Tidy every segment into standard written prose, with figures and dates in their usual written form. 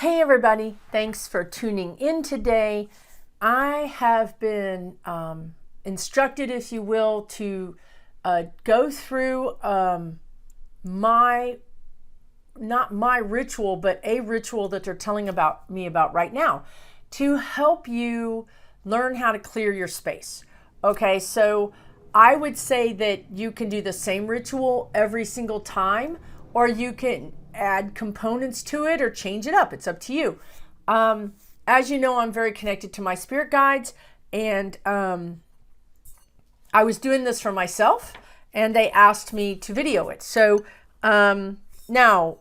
Hey everybody, thanks for tuning in today. I have been instructed, if you will, to go through not my ritual, but a ritual that they're telling me about right now to help you learn how to clear your space. Okay, so I would say that you can do the same ritual every single time, or you can add components to it or change it up. It's up to you. As you know, I'm very connected to my spirit guides, and I was doing this for myself, and they asked me to video it. So now,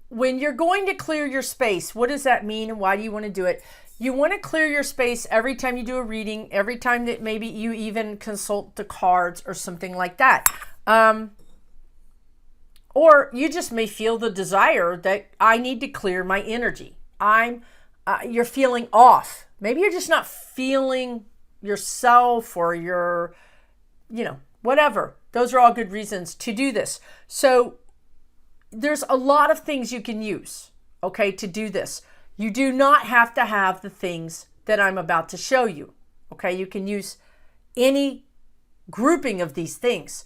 when you're going to clear your space, what does that mean and why do you want to do it? You want to clear your space every time you do a reading, every time that maybe you even consult the cards or something like that. Or you just may feel the desire that I need to clear my energy. You're feeling off. Maybe you're just not feeling yourself, or you're, whatever. Those are all good reasons to do this. So there's a lot of things you can use, okay, to do this. You do not have to have the things that I'm about to show you, okay? You can use any grouping of these things.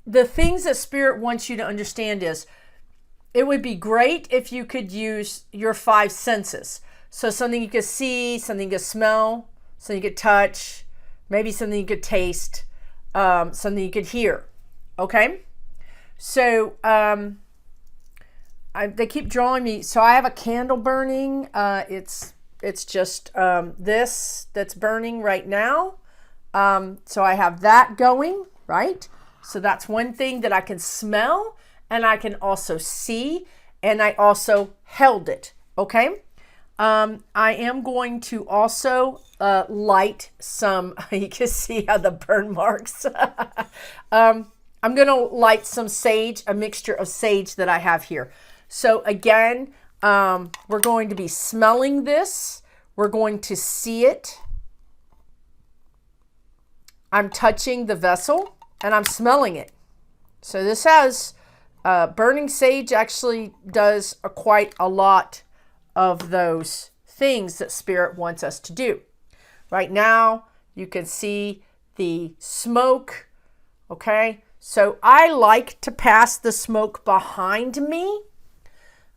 The things that Spirit wants you to understand is, it would be great if you could use your 5 senses. So something you could see, something you could smell, something you could touch, maybe something you could taste, something you could hear, okay? So they keep drawing me. So I have a candle burning. It's just this that's burning right now. So I have that going, right? So that's one thing that I can smell, and I can also see, and I also held it, okay? I am going to also light some, you can see how the burn marks. I'm going to light some sage, a mixture of sage that I have here. So again, we're going to be smelling this. We're going to see it. I'm touching the vessel. And I'm smelling it. So this has, burning sage actually does quite a lot of those things that Spirit wants us to do. Right now, you can see the smoke, okay? So I like to pass the smoke behind me.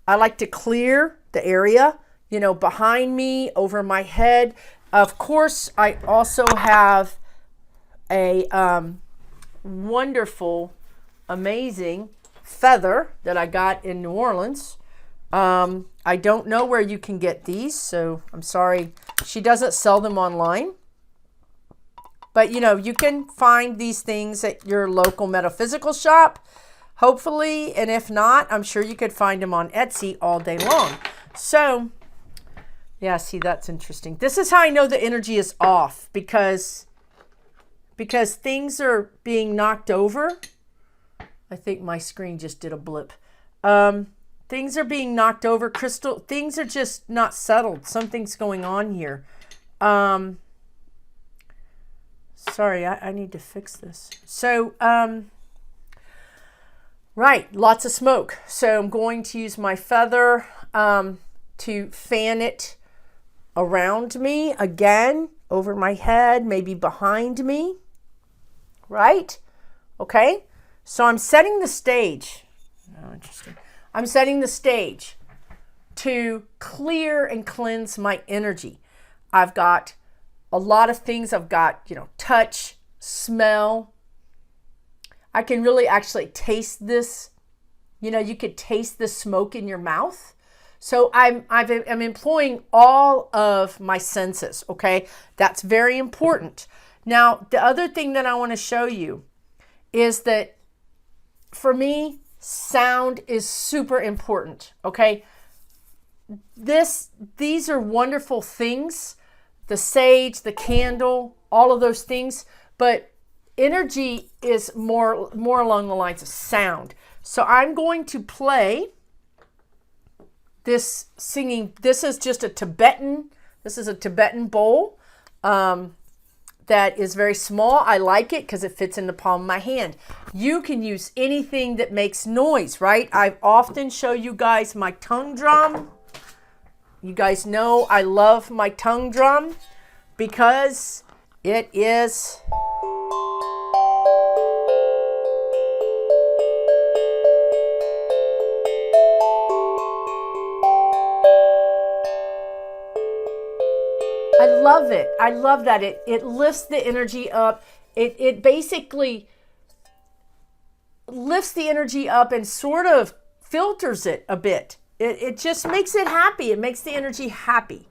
I like to clear the area, behind me, over my head. Of course, I also have a wonderful, amazing feather that I got in New Orleans. I don't know where you can get these, so I'm sorry. She doesn't sell them online. But, you can find these things at your local metaphysical shop, hopefully. And if not, I'm sure you could find them on Etsy all day long. So, yeah, see, that's interesting. This is how I know the energy is off, because things are being knocked over. I think my screen just did a blip. Things are being knocked over. Crystal, things are just not settled. Something's going on here. Sorry, I need to fix this. So, right, lots of smoke. So I'm going to use my feather to fan it around me, again, over my head, maybe behind me. Right? Okay. So I'm setting the stage. Oh, interesting. I'm setting the stage to clear and cleanse my energy. I've got a lot of things. I've got, touch, smell. I can really actually taste this. You could taste the smoke in your mouth. So I'm employing all of my senses. Okay. That's very important. Now, the other thing that I want to show you is that, for me, sound is super important, okay? These are wonderful things, the sage, the candle, all of those things, but energy is more along the lines of sound. So I'm going to play this singing. This is just a Tibetan bowl. That is very small. I like it because it fits in the palm of my hand. You can use anything that makes noise, right? I often show you guys my tongue drum. You guys know I love my tongue drum because it is I love it. I love that. It lifts the energy up. It basically lifts the energy up and sort of filters it a bit. It just makes it happy. It makes the energy happy.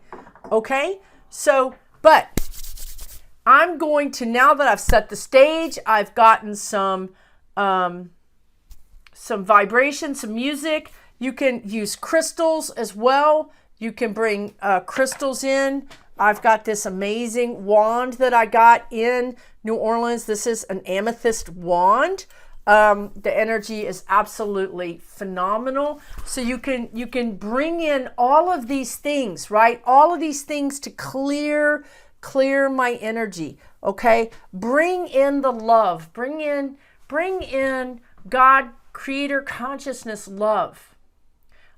Okay? So, but I'm going to, now that I've set the stage, I've gotten some vibration, some music. You can use crystals as well. You can bring crystals in. I've got this amazing wand that I got in New Orleans. This is an amethyst wand. The energy is absolutely phenomenal. So you can bring in all of these things, right? All of these things to clear my energy. Okay? Bring in the love. Bring in God, creator consciousness love.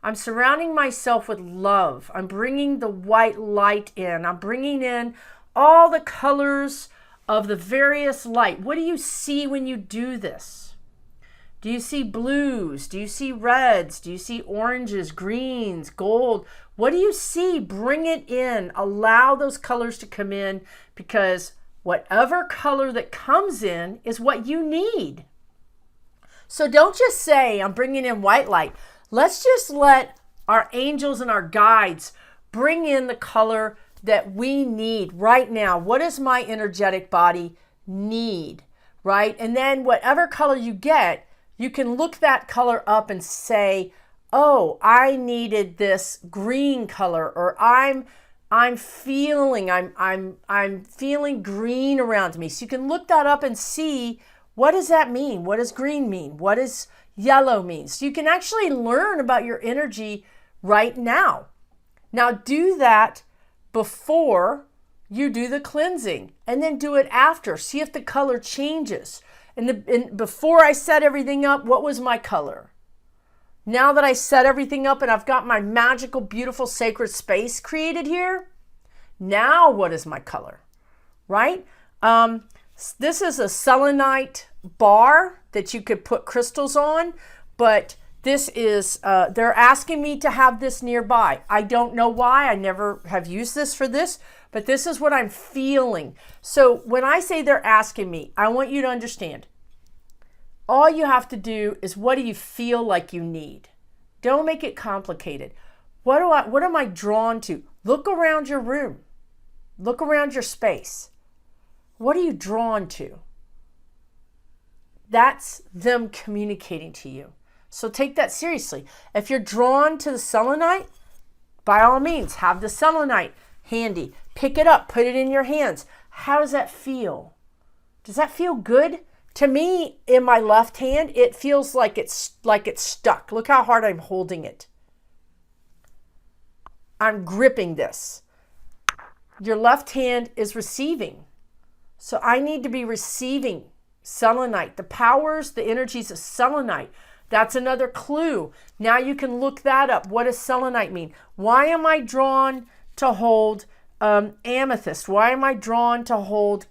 I'm surrounding myself with love. I'm bringing the white light in. I'm bringing in all the colors of the various light. What do you see when you do this? Do you see blues? Do you see reds? Do you see oranges, greens, gold? What do you see? Bring it in. Allow those colors to come in, because whatever color that comes in is what you need. So don't just say, I'm bringing in white light. Let's just let our angels and our guides bring in the color that we need right now. What does my energetic body need, right? And then whatever color you get, you can look that color up and say, oh, I needed this green color, or I'm feeling green around me. So you can look that up and see, what does that mean? What does green mean? What does yellow means? So you can actually learn about your energy right now. Now do that before you do the cleansing, and then do it after. See if the color changes. And before I set everything up, what was my color? Now that I set everything up and I've got my magical, beautiful, sacred space created here, now what is my color? Right? This is a selenite bar that you could put crystals on, but this is, they're asking me to have this nearby. I don't know why. I never have used this for this, but this is what I'm feeling. So when I say they're asking me, I want you to understand, all you have to do is, what do you feel like you need? Don't make it complicated. What am I drawn to? Look around your room. Look around your space. What are you drawn to? That's them communicating to you. So take that seriously. If you're drawn to the selenite, by all means, have the selenite handy. Pick it up, put it in your hands. How does that feel? Does that feel good? To me, in my left hand, it feels like it's stuck. Look how hard I'm holding it. I'm gripping this. Your left hand is receiving. So I need to be receiving selenite, the powers, the energies of selenite. That's another clue. Now you can look that up. What does selenite mean? Why am I drawn to hold amethyst? Why am I drawn to hold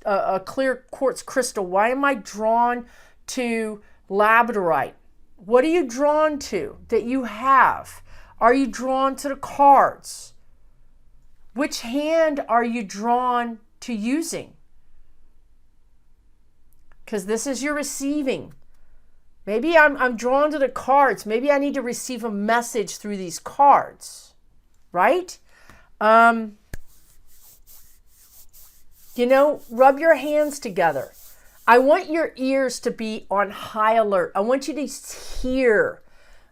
a clear quartz crystal? Why am I drawn to labradorite? What are you drawn to that you have? Are you drawn to the cards? Which hand are you drawn to using? Because this is your receiving. Maybe I'm drawn to the cards. Maybe I need to receive a message through these cards, right? Rub your hands together. I want your ears to be on high alert. I want you to hear.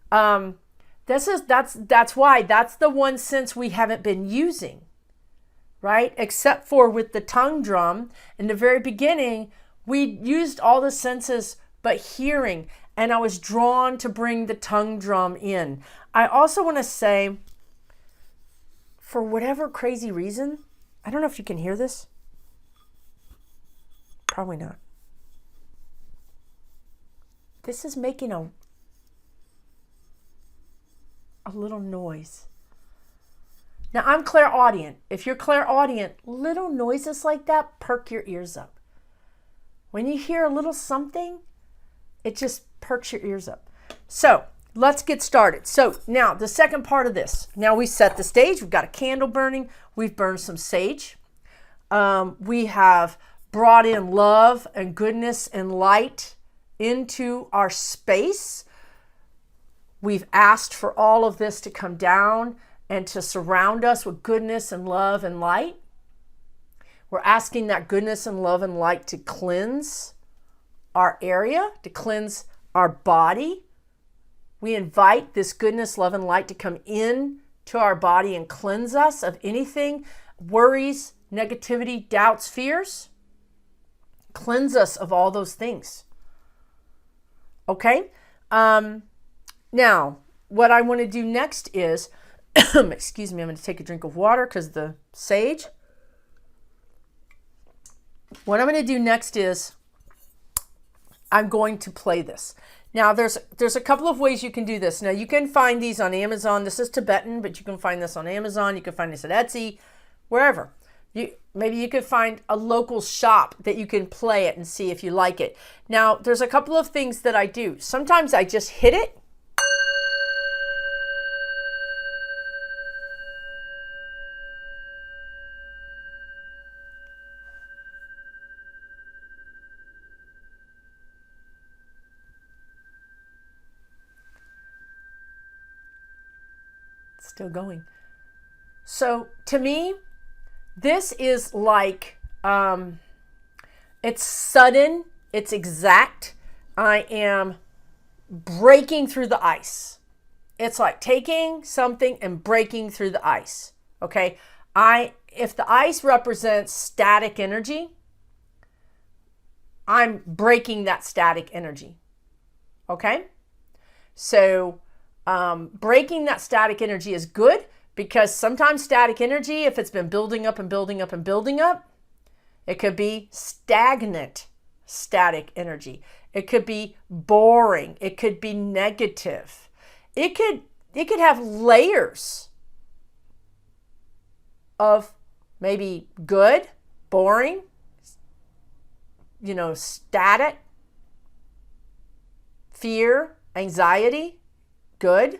That's why that's the one sense we haven't been using, right? Except for with the tongue drum in the very beginning, we used all the senses but hearing, and I was drawn to bring the tongue drum in. I also want to say, for whatever crazy reason, I don't know if you can hear this. Probably not. This is making a little noise. Now, I'm clairaudient. If you're clairaudient, little noises like that, perk your ears up. When you hear a little something, it just perks your ears up. So let's get started. So now the second part of this. Now we set the stage. We've got a candle burning. We've burned some sage. We have brought in love and goodness and light into our space. We've asked for all of this to come down and to surround us with goodness and love and light. We're asking that goodness and love and light to cleanse our area, to cleanse our body. We invite this goodness, love, and light to come in to our body and cleanse us of anything, worries, negativity, doubts, fears. Cleanse us of all those things. Okay? Now, what I want to do next is, excuse me, I'm going to take a drink of water because the sage. What I'm going to do next is I'm going to play this. Now, there's a couple of ways you can do this. Now, you can find these on Amazon. This is Tibetan, but you can find this on Amazon. You can find this at Etsy, wherever. Maybe you could find a local shop that you can play it and see if you like it. Now, there's a couple of things that I do. Sometimes I just hit it. It's still going. So, to me, this is like, it's sudden, it's exact. I am breaking through the ice. It's like taking something and breaking through the ice, okay? If the ice represents static energy, I'm breaking that static energy, okay? So, breaking that static energy is good. Because sometimes static energy, if it's been building up and building up and building up, it could be stagnant static energy. It could be boring. It could be negative. It could have layers of maybe good, boring, static, fear, anxiety, good.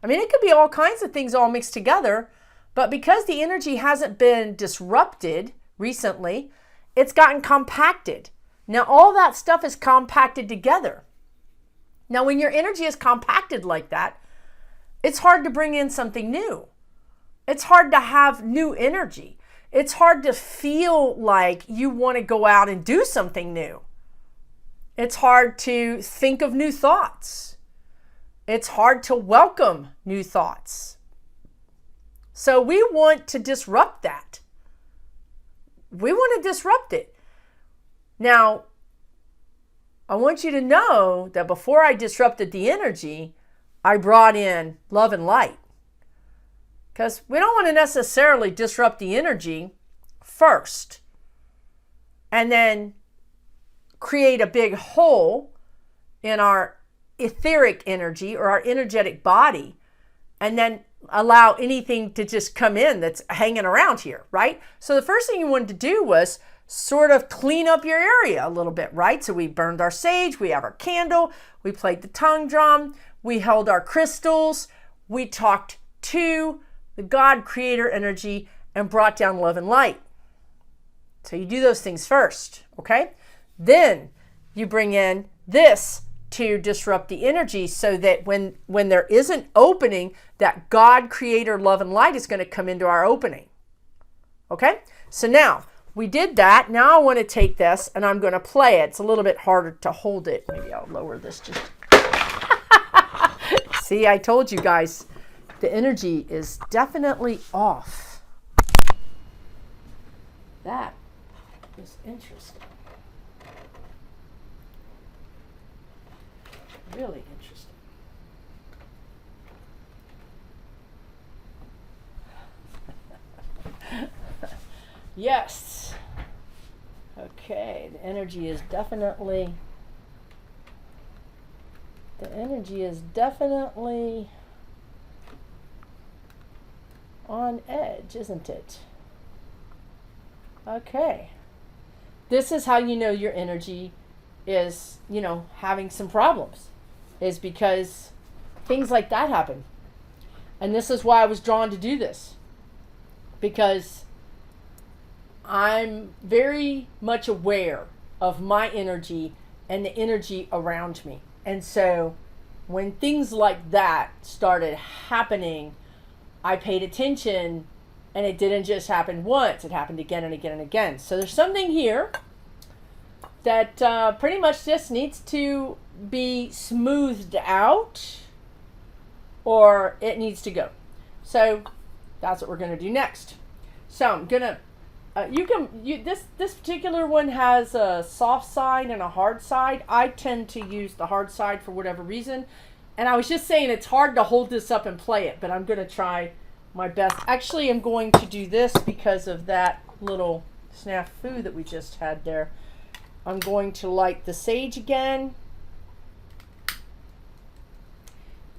I mean, it could be all kinds of things all mixed together, but because the energy hasn't been disrupted recently, it's gotten compacted. Now, all that stuff is compacted together. Now, when your energy is compacted like that, it's hard to bring in something new. It's hard to have new energy. It's hard to feel like you want to go out and do something new. It's hard to think of new thoughts. It's hard to welcome new thoughts. So we want to disrupt that. We want to disrupt it. Now, I want you to know that before I disrupted the energy, I brought in love and light. Because we don't want to necessarily disrupt the energy first and then create a big hole in our etheric energy or our energetic body and then allow anything to just come in that's hanging around here, right? So the first thing you wanted to do was sort of clean up your area a little bit, right? So we burned our sage, we have our candle, we played the tongue drum, we held our crystals, we talked to the God creator energy and brought down love and light. So you do those things first, okay? Then you bring in this to disrupt the energy so that when there is an opening, that God creator love and light is going to come into our opening. Okay? So now we did that. Now I want to take this and I'm going to play it. It's a little bit harder to hold it. Maybe I'll lower this just. See, I told you guys, the energy is definitely off. That is interesting. Really interesting. Yes. Okay, the energy is definitely on edge, isn't it? Okay. This is how you know your energy is, having some problems, is because things like that happen. And this is why I was drawn to do this, because I'm very much aware of my energy and the energy around me. And so when things like that started happening, I paid attention, and it didn't just happen once, it happened again and again and again. So there's something here that pretty much just needs to be smoothed out, or it needs to go. So that's what we're going to do next. So I'm going to this particular one has a soft side and a hard side. I tend to use the hard side for whatever reason. And I was just saying it's hard to hold this up and play it, but I'm going to try my best. Actually, I'm going to do this because of that little snafu that we just had there. I'm going to light the sage again.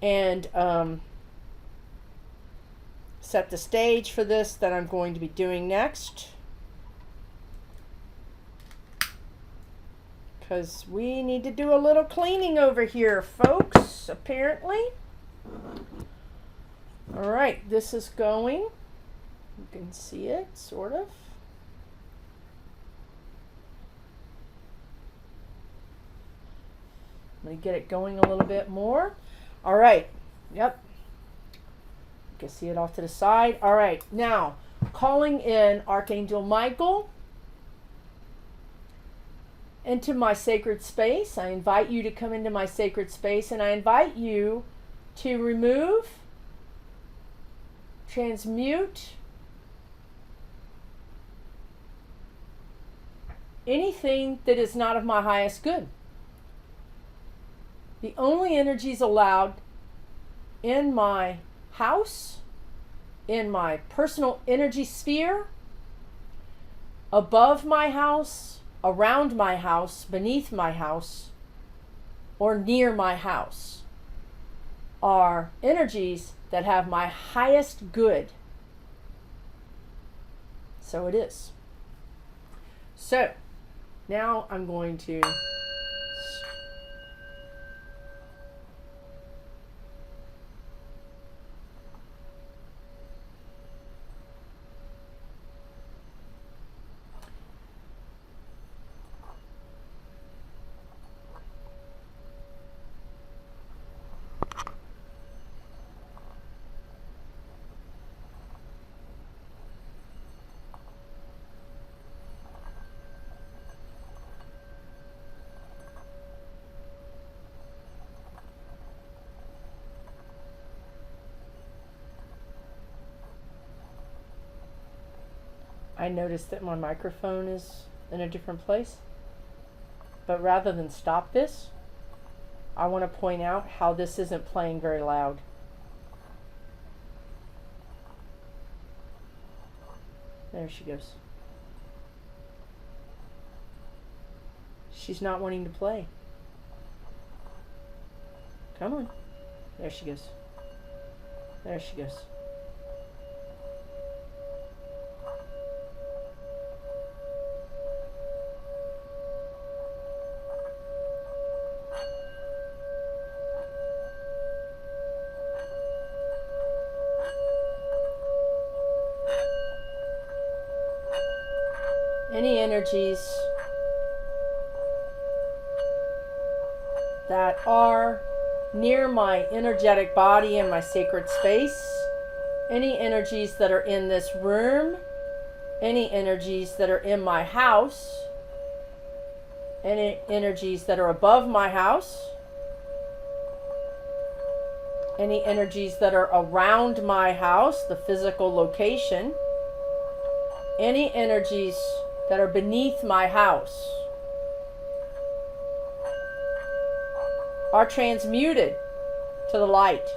And set the stage for this that I'm going to be doing next. Because we need to do a little cleaning over here, folks, apparently. All right, this is going. You can see it, sort of. I'm going to get it going a little bit more. All right, yep. You can see it off to the side. All right, now, calling in Archangel Michael into my sacred space. I invite you to come into my sacred space, and I invite you to remove, transmute anything that is not of my highest good. The only energies allowed in my house, in my personal energy sphere, above my house, around my house, beneath my house, or near my house, are energies that have my highest good. So it is. So now I'm going to I noticed that my microphone is in a different place. But rather than stop this, I want to point out how this isn't playing very loud. There she goes. She's not wanting to play. Come on. There she goes. There she goes. Any energies that are near my energetic body and my sacred space, any energies that are in this room, any energies that are in my house, any energies that are above my house, any energies that are around my house, the physical location, any energies that are beneath my house are transmuted to the light.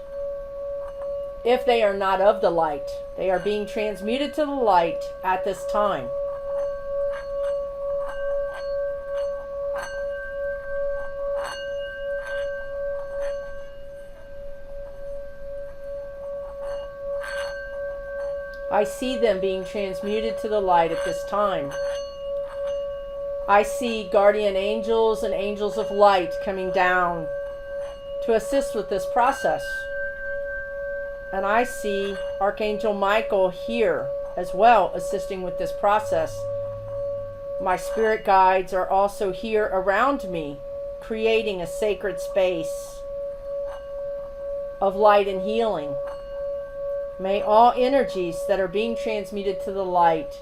If they are not of the light, they are being transmuted to the light at this time. I see them being transmuted to the light at this time. I see guardian angels and angels of light coming down to assist with this process. And I see Archangel Michael here as well, assisting with this process. My spirit guides are also here around me, creating a sacred space of light and healing. May all energies that are being transmuted to the light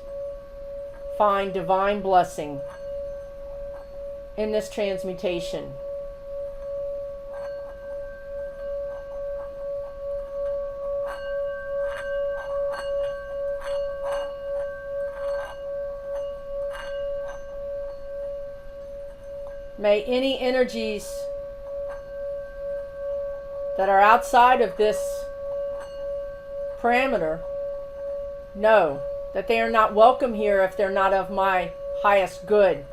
find divine blessing in this transmutation. May any energies that are outside of this parameter know that they are not welcome here if they're not of my highest good.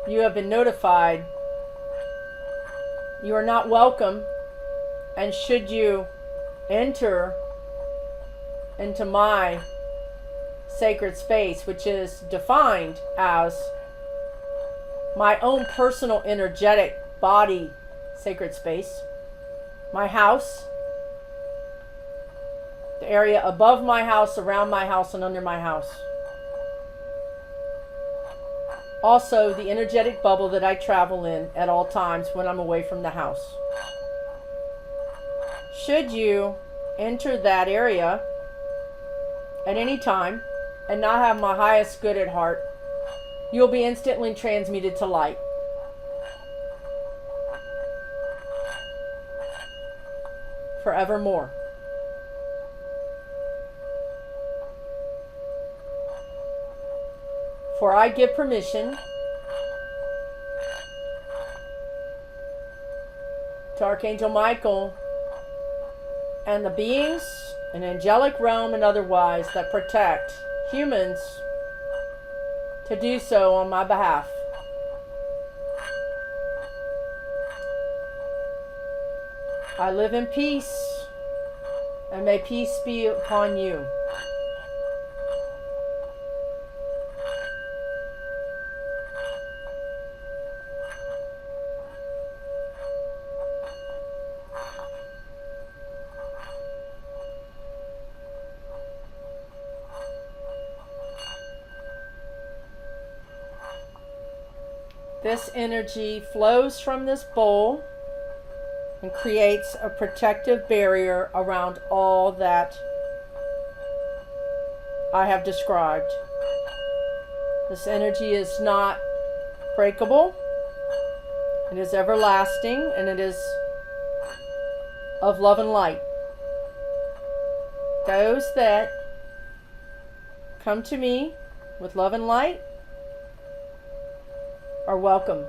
You have been notified. You are not welcome, and should you enter into my sacred space, which is defined as my own personal energetic body sacred space, my house, the area above my house, around my house, and under my house. Also, the energetic bubble that I travel in at all times when I'm away from the house. Should you enter that area at any time and not have my highest good at heart, you'll be instantly transmuted to light. Forevermore. For I give permission to Archangel Michael and the beings in angelic realm and otherwise that protect humans to do so on my behalf. I live in peace, and may peace be upon you. This energy flows from this bowl and creates a protective barrier around all that I have described. This energy is not breakable. It is everlasting, and it is of love and light. Those that come to me with love and light are welcome.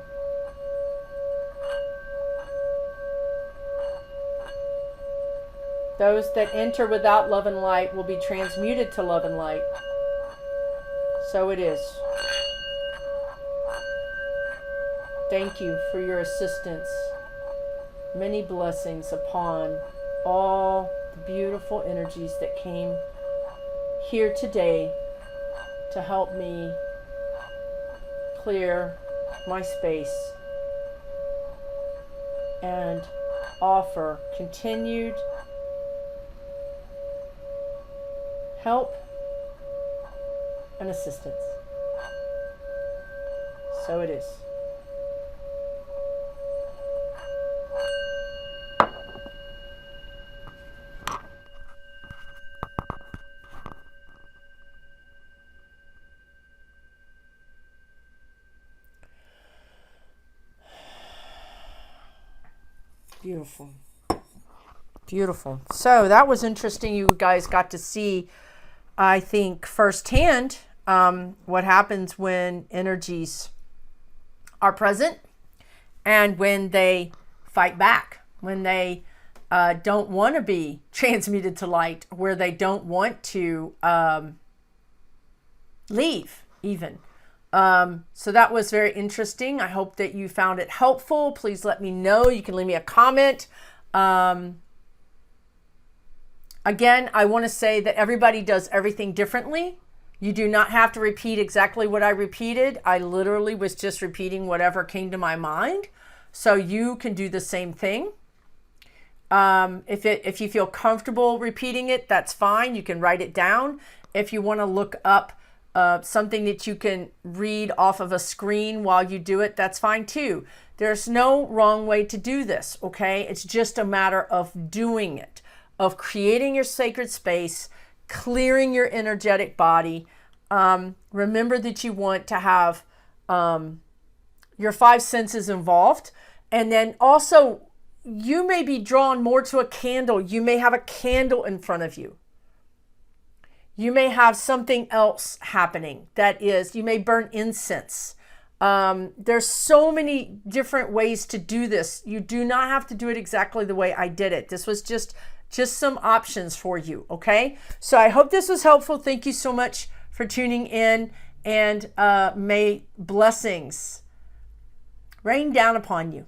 Those that enter without love and light will be transmuted to love and light. So it is. Thank you for your assistance. Many blessings upon all the beautiful energies that came here today to help me clear my space and offer continued help and assistance. So it is. Beautiful. Beautiful. So that was interesting. You guys got to see, I think, firsthand what happens when energies are present and when they fight back, when they don't want to be transmuted to light, where they don't want to leave even. So that was very interesting. I hope that you found it helpful. Please let me know. You can leave me a comment. Again, I want to say that everybody does everything differently. You do not have to repeat exactly what I repeated. I literally was just repeating whatever came to my mind. So you can do the same thing. If you feel comfortable repeating it, that's fine. You can write it down. If you want to look up something that you can read off of a screen while you do it, that's fine too. There's no wrong way to do this, okay? It's just a matter of doing it, of creating your sacred space, clearing your energetic body. Remember that you want to have your 5 senses involved. And then also, you may be drawn more to a candle. You may have a candle in front of you. You may have something else happening. That is, you may burn incense. There's so many different ways to do this. You do not have to do it exactly the way I did it. This was just some options for you, okay? So I hope this was helpful. Thank you so much for tuning in, and may blessings rain down upon you.